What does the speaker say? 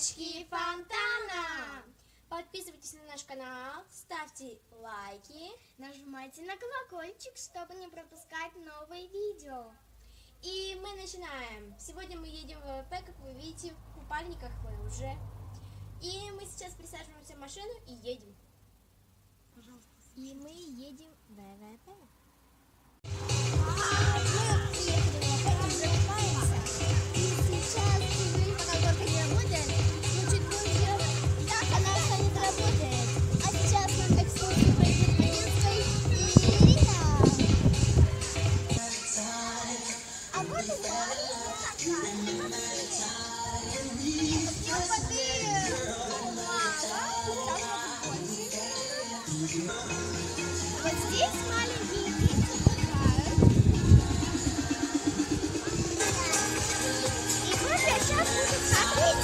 Девочки фонтана! Подписывайтесь на наш канал, ставьте лайки, нажимайте на колокольчик, чтобы не пропускать новые видео. И мы начинаем. Сегодня мы едем в ВВП, как вы видите, в купальниках мы уже. И мы сейчас присаживаемся в машину и едем. Пожалуйста. И мы едем в ВВП. Вот здесь маленькие дети играют. И вот сейчас будет смотреть.